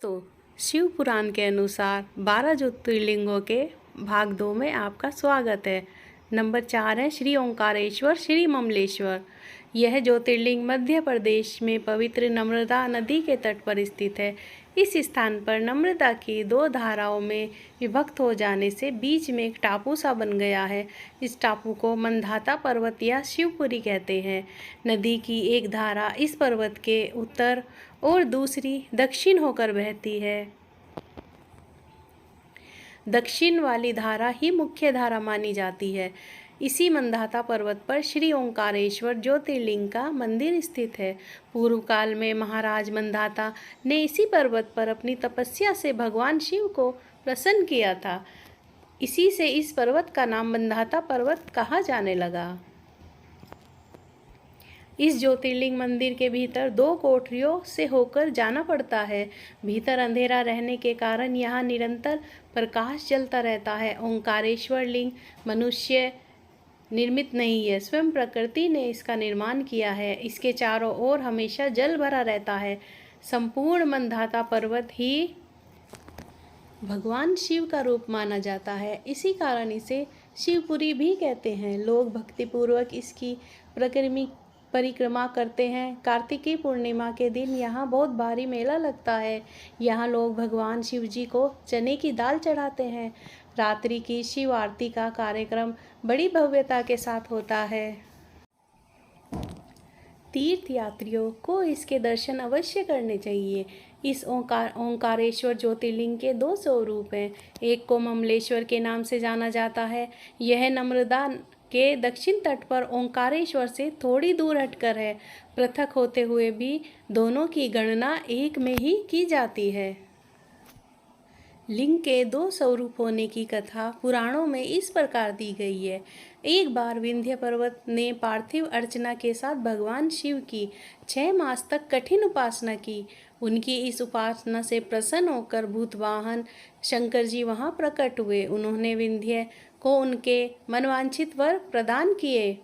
तो शिव पुराण के अनुसार 12 ज्योतिर्लिंगों के भाग 2 में आपका स्वागत है। नंबर 4 है श्री ओंकारेश्वर श्री ममलेश्वर। यह ज्योतिर्लिंग मध्य प्रदेश में पवित्र नर्मदा नदी के तट पर स्थित है। इस स्थान पर नर्मदा की 2 धाराओं में विभक्त हो जाने से बीच में एक टापू सा बन गया है। इस टापू को मंदाता पर्वत या शिवपुरी कहते हैं। नदी की एक धारा इस पर्वत के उत्तर और दूसरी दक्षिण होकर बहती है। दक्षिण वाली धारा ही मुख्य धारा मानी जाती है। इसी मंदाता पर्वत पर श्री ओंकारेश्वर ज्योतिर्लिंग का मंदिर स्थित है। पूर्व काल में महाराज मंदाता ने इसी पर्वत पर अपनी तपस्या से भगवान शिव को प्रसन्न किया था। इसी से इस पर्वत का नाम मंदाता पर्वत कहा जाने लगा। इस ज्योतिर्लिंग मंदिर के भीतर 2 कोठरियों से होकर जाना पड़ता है। भीतर अंधेरा रहने के कारण यहाँ निरंतर प्रकाश जलता रहता है। ओंकारेश्वर लिंग मनुष्य निर्मित नहीं है, स्वयं प्रकृति ने इसका निर्माण किया है। इसके चारों ओर हमेशा जल भरा रहता है। संपूर्ण मंदाता पर्वत ही भगवान शिव का रूप माना जाता है। इसी कारण इसे शिवपुरी भी कहते हैं। लोग भक्तिपूर्वक इसकी परिक्रमा करते हैं। कार्तिकी पूर्णिमा के दिन यहाँ बहुत भारी मेला लगता है। यहाँ लोग भगवान शिव जी को चने की दाल चढ़ाते हैं। रात्रि की शिव आरती का कार्यक्रम बड़ी भव्यता के साथ होता है। तीर्थ यात्रियों को इसके दर्शन अवश्य करने चाहिए। इस ओंकारेश्वर ज्योतिर्लिंग के 2 स्वरूप हैं। एक को ममलेश्वर के नाम से जाना जाता है। यह नर्मदा के दक्षिण तट पर ओंकारेश्वर से थोड़ी दूर हटकर है। पृथक होते हुए भी दोनों की गणना एक में ही की जाती है। लिंग के 2 स्वरूप होने की कथा पुराणों में इस प्रकार दी गई है। एक बार विंध्य पर्वत ने पार्थिव अर्चना के साथ भगवान शिव की 6 मास तक कठिन उपासना की। उनकी इस उपासना से प्रसन्न होकर भूतवाहन शंकर जी वहां प्रकट हुए। उन्होंने विंध्य को उनके मनवांछित वर प्रदान किए।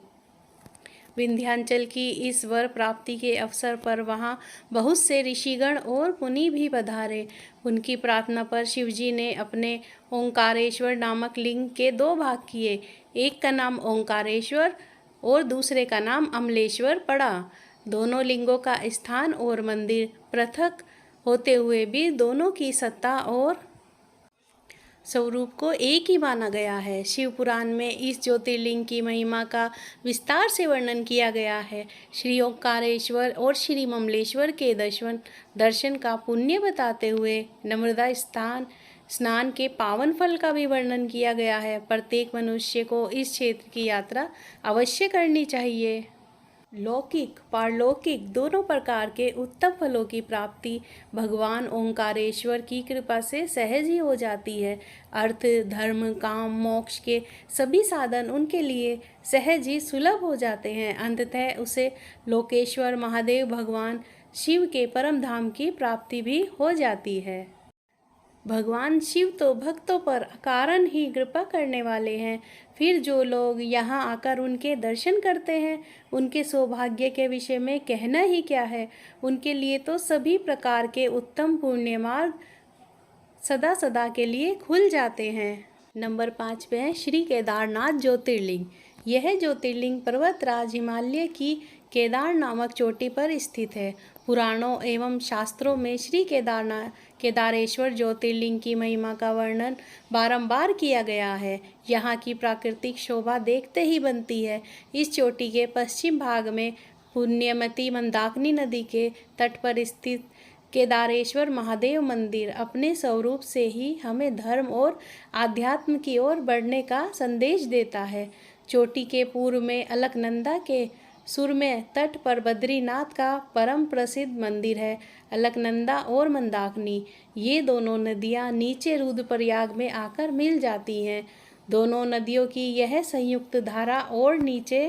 विंध्याचल की इस वर प्राप्ति के अवसर पर वहाँ बहुत से ऋषिगण और मुनि भी पधारे। उनकी प्रार्थना पर शिवजी ने अपने ओंकारेश्वर नामक लिंग के 2 भाग किए। एक का नाम ओंकारेश्वर और दूसरे का नाम अमलेश्वर पड़ा। दोनों लिंगों का स्थान और मंदिर पृथक होते हुए भी दोनों की सत्ता और स्वरूप को एक ही माना गया है। शिव पुराण में इस ज्योतिर्लिंग की महिमा का विस्तार से वर्णन किया गया है। श्री ओंकारेश्वर और श्री ममलेश्वर के दर्शन का पुण्य बताते हुए नर्मदा स्नान के पावन फल का भी वर्णन किया गया है। प्रत्येक मनुष्य को इस क्षेत्र की यात्रा अवश्य करनी चाहिए। लौकिक पारलौकिक दोनों प्रकार के उत्तम फलों की प्राप्ति भगवान ओंकारेश्वर की कृपा से सहज ही हो जाती है। अर्थ, धर्म, काम, मोक्ष के सभी साधन उनके लिए सहज ही सुलभ हो जाते हैं। अंततः उसे लोकेश्वर महादेव भगवान शिव के परम धाम की प्राप्ति भी हो जाती है। भगवान शिव तो भक्तों पर अकारण ही कृपा करने वाले हैं। फिर जो लोग यहाँ आकर उनके दर्शन करते हैं, उनके सौभाग्य के विषय में कहना ही क्या है। उनके लिए तो सभी प्रकार के उत्तम पुण्य मार्ग सदा सदा के लिए खुल जाते हैं। नंबर 5 पे है श्री केदारनाथ ज्योतिर्लिंग। यह ज्योतिर्लिंग पर्वतराज हिमालय की केदार नामक चोटी पर स्थित है। पुराणों एवं शास्त्रों में श्री केदारेश्वर ज्योतिर्लिंग की महिमा का वर्णन बारंबार किया गया है। यहाँ की प्राकृतिक शोभा देखते ही बनती है। इस चोटी के पश्चिम भाग में पुण्यमती मंदाकिनी नदी के तट पर स्थित केदारेश्वर महादेव मंदिर अपने स्वरूप से ही हमें धर्म और आध्यात्म की ओर बढ़ने का संदेश देता है। चोटी के पूर्व में अलकनंदा के सुरम्य तट पर बद्रीनाथ का परम प्रसिद्ध मंदिर है। अलकनंदा और मंदाकिनी ये दोनों नदियाँ नीचे रुद्रप्रयाग में आकर मिल जाती हैं। दोनों नदियों की यह संयुक्त धारा और नीचे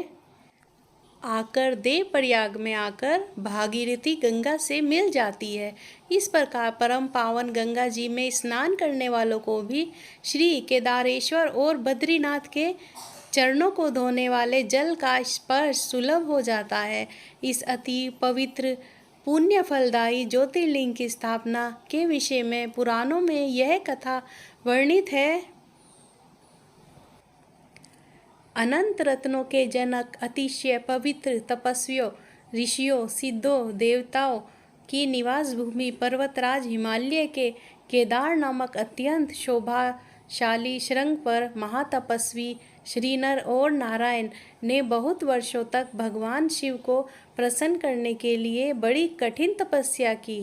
आकर देवप्रयाग में आकर भागीरथी गंगा से मिल जाती है। इस प्रकार परम पावन गंगा जी में स्नान करने वालों को भी श्री केदारेश्वर और बद्रीनाथ के चरणों को धोने वाले जल का स्पर्श सुलभ हो जाता है। इस अति पवित्र पुण्य फलदायी ज्योतिर्लिंग की स्थापना के विषय में पुराणों में यह कथा वर्णित है। अनंत रत्नों के जनक, अतिशय पवित्र तपस्वियों, ऋषियों, सिद्धों, देवताओं की निवास भूमि पर्वतराज हिमालय के केदार नामक अत्यंत शोभाशाली शृंग पर महातपस्वी श्री नर और नारायण ने बहुत वर्षों तक भगवान शिव को प्रसन्न करने के लिए बड़ी कठिन तपस्या की।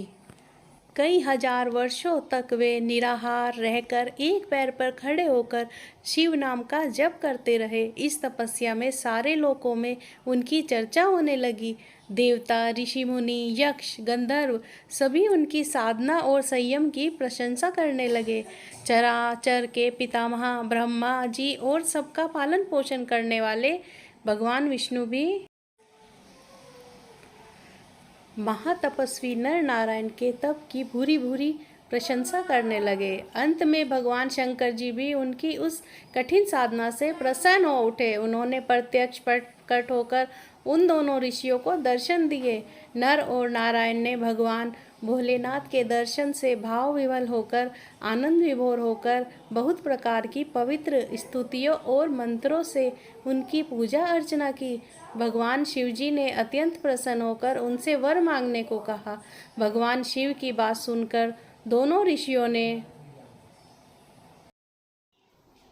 कई हजार वर्षों तक वे निराहार रहकर एक पैर पर खड़े होकर शिव नाम का जप करते रहे। इस तपस्या में सारे लोकों में उनकी चर्चा होने लगी। देवता, ऋषि मुनि, यक्ष, गंधर्व सभी उनकी साधना और संयम की प्रशंसा करने लगे। चराचर के पितामह ब्रह्मा जी और सबका पालन पोषण करने वाले भगवान विष्णु भी महातपस्वी नर नारायण के तप की भूरी भूरी प्रशंसा करने लगे। अंत में भगवान शंकर जी भी उनकी उस कठिन साधना से प्रसन्न हो उठे। उन्होंने प्रत्यक्ष प्रकट होकर उन दोनों ऋषियों को दर्शन दिए। नर और नारायण ने भगवान भोलेनाथ के दर्शन से भाव विवल होकर, आनंद विभोर होकर बहुत प्रकार की पवित्र स्तुतियों और मंत्रों से उनकी पूजा अर्चना की। भगवान शिव जी ने अत्यंत प्रसन्न होकर उनसे वर मांगने को कहा। भगवान शिव की बात सुनकर दोनों ऋषियों ने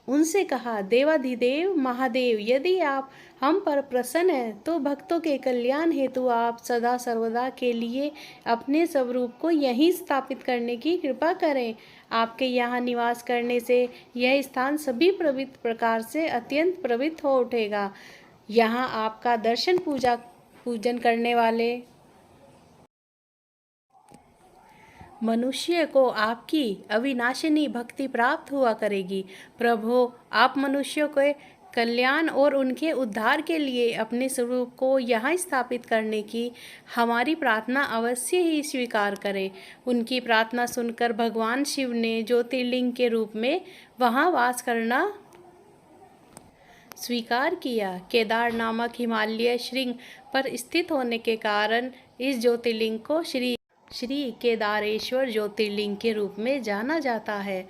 उनसे कहा, देवाधिदेव महादेव, यदि आप हम पर प्रसन्न हैं तो भक्तों के कल्याण हेतु आप सदा सर्वदा के लिए अपने स्वरूप को यहीं स्थापित करने की कृपा करें। आपके यहाँ निवास करने से यह स्थान सभी पवित्र प्रकार से अत्यंत पवित्र हो उठेगा। यहाँ आपका दर्शन पूजन करने वाले मनुष्य को आपकी अविनाशिनी भक्ति प्राप्त हुआ करेगी। प्रभु, आप मनुष्यों के कल्याण और उनके उद्धार के लिए अपने स्वरूप को यहाँ स्थापित करने की हमारी प्रार्थना अवश्य ही स्वीकार करें। उनकी प्रार्थना सुनकर भगवान शिव ने ज्योतिर्लिंग के रूप में वहाँ वास करना स्वीकार किया। केदार नामक हिमालय श्रृंग पर स्थित होने के कारण इस ज्योतिर्लिंग को श्री केदारेश्वर ज्योतिर्लिंग के रूप में जाना जाता है।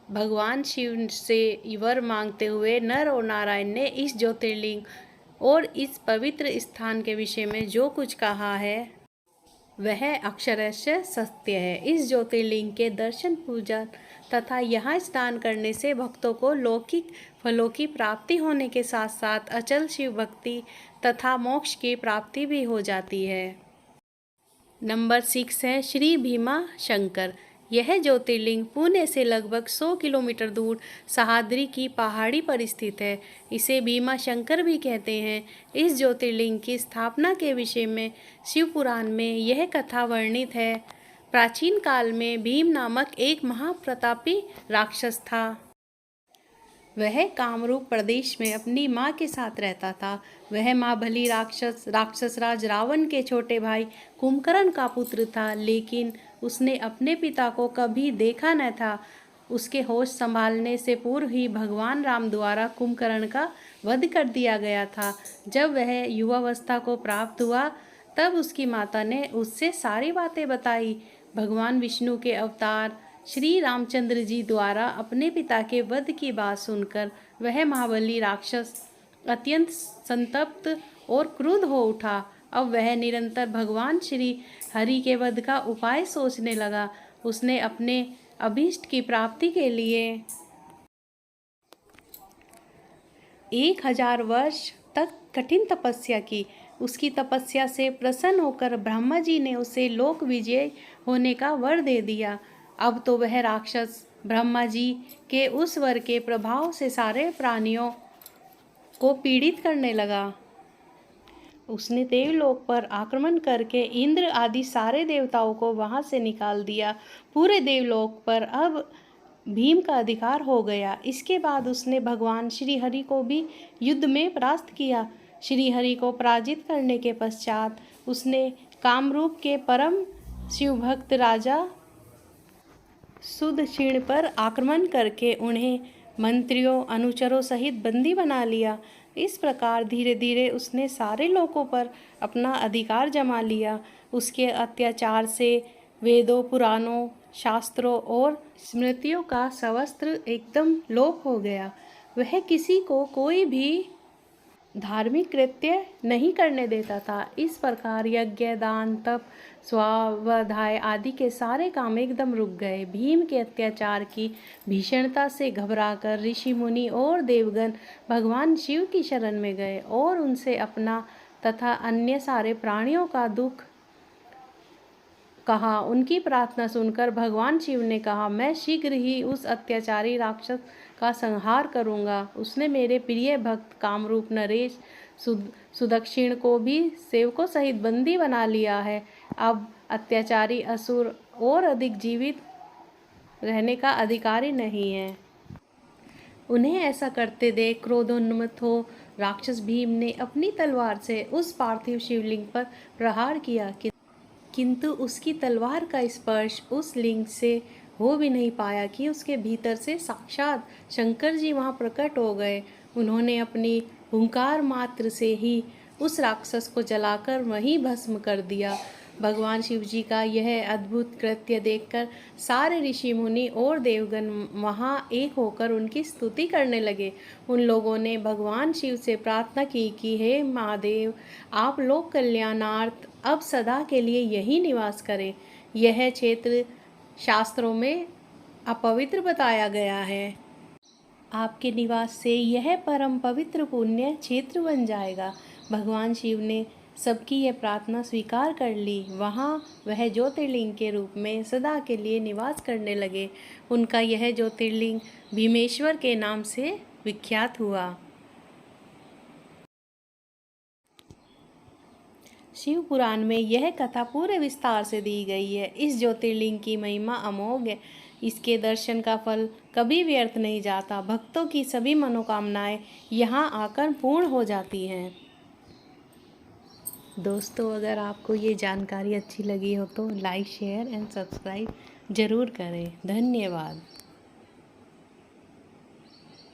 भगवान शिव से वर मांगते हुए नर और नारायण ने इस ज्योतिर्लिंग और इस पवित्र स्थान के विषय में जो कुछ कहा है वह अक्षरशः सत्य है। इस ज्योतिर्लिंग के दर्शन, पूजा तथा यहाँ स्नान करने से भक्तों को लौकिक फलों की प्राप्ति होने के साथ साथ अचल शिव भक्ति तथा मोक्ष की प्राप्ति भी हो जाती है। नंबर 6 है श्री भीमा शंकर। यह ज्योतिर्लिंग पुणे से लगभग 100 किलोमीटर दूर सह्याद्री की पहाड़ी पर स्थित है। इसे भीमा शंकर भी कहते हैं। इस ज्योतिर्लिंग की स्थापना के विषय में शिव पुराण में यह कथा वर्णित है। प्राचीन काल में भीम नामक एक महाप्रतापी राक्षस था। वह कामरूप प्रदेश में अपनी माँ के साथ रहता था। वह महाबली राक्षस राज रावण के छोटे भाई कुंभकर्ण का पुत्र था, लेकिन उसने अपने पिता को कभी देखा न था। उसके होश संभालने से पूर्व ही भगवान राम द्वारा कुंभकर्ण का वध कर दिया गया था। जब वह युवावस्था को प्राप्त हुआ तब उसकी माता ने उससे सारी बातें बताई। भगवान विष्णु के अवतार श्री रामचंद्र जी द्वारा अपने पिता के वध की बात सुनकर वह महाबली राक्षस अत्यंत संतप्त और क्रुद्ध हो उठा। अब वह निरंतर भगवान श्री हरि के वध का उपाय सोचने लगा। उसने अपने अभीष्ट की प्राप्ति के लिए 1000 वर्ष तक कठिन तपस्या की। उसकी तपस्या से प्रसन्न होकर ब्रह्मा जी ने उसे लोक विजय होने का वर दे दिया। अब तो वह राक्षस ब्रह्मा जी के उस वर के प्रभाव से सारे प्राणियों को पीड़ित करने लगा। उसने देवलोक पर आक्रमण करके इंद्र आदि सारे देवताओं को वहां से निकाल दिया। पूरे देवलोक पर अब भीम का अधिकार हो गया। इसके बाद उसने भगवान श्री हरि को भी युद्ध में परास्त किया। श्री हरि को पराजित करने के पश्चात उसने कामरूप के परम शिवभक्त राजा सुदक्षिण पर आक्रमण करके उन्हें मंत्रियों, अनुचरों सहित बंदी बना लिया। इस प्रकार धीरे धीरे उसने सारे लोगों पर अपना अधिकार जमा लिया। उसके अत्याचार से वेदों, पुराणों, शास्त्रों और स्मृतियों का सर्वस्त्र एकदम लोप हो गया। वह किसी को कोई भी धार्मिक कृत्य नहीं करने देता था। इस प्रकार यज्ञ, दान, तप, स्वाध्याय आदि के सारे काम एकदम रुक गए। भीम के अत्याचार की भीषणता से घबराकर ऋषि मुनि और देवगण भगवान शिव की शरण में गए और उनसे अपना तथा अन्य सारे प्राणियों का दुख कहा। उनकी प्रार्थना सुनकर भगवान शिव ने कहा, मैं शीघ्र ही उस अत्याचारी राक्षस का संहार करूंगा। उसने मेरे प्रिय भक्त कामरूप नरेश सुदक्षिण को भी सेवकों सहित बंदी बना लिया है। अब अत्याचारी असुर और अधिक जीवित रहने का अधिकारी नहीं है। उन्हें ऐसा करते देख क्रोधोन्मत्त हो राक्षस भीम ने अपनी तलवार से उस पार्थिव शिवलिंग पर प्रहार किया, किंतु उसकी तलवार का स्पर्श उस लिंग से हो भी नहीं पाया कि उसके भीतर से साक्षात शंकर जी वहाँ प्रकट हो गए। उन्होंने अपनी हुंकार मात्र से ही उस राक्षस को जलाकर वहीं भस्म कर दिया। भगवान शिव जी का यह अद्भुत कृत्य देखकर सारे ऋषि मुनि और देवगण वहाँ एक होकर उनकी स्तुति करने लगे। उन लोगों ने भगवान शिव से प्रार्थना की कि हे महादेव, आप लोक कल्याणार्थ अब सदा के लिए यही निवास करें। यह क्षेत्र शास्त्रों में अपवित्र बताया गया है। आपके निवास से यह परम पवित्र पुण्य क्षेत्र बन जाएगा। भगवान शिव ने सबकी यह प्रार्थना स्वीकार कर ली। वहाँ वह ज्योतिर्लिंग के रूप में सदा के लिए निवास करने लगे। उनका यह ज्योतिर्लिंग भीमेश्वर के नाम से विख्यात हुआ। शिव पुराण में यह कथा पूरे विस्तार से दी गई है। इस ज्योतिर्लिंग की महिमा अमोघ है। इसके दर्शन का फल कभी व्यर्थ नहीं जाता। भक्तों की सभी मनोकामनाएं यहाँ आकर पूर्ण हो जाती हैं। दोस्तों, अगर आपको ये जानकारी अच्छी लगी हो तो लाइक, शेयर एंड सब्सक्राइब ज़रूर करें। धन्यवाद।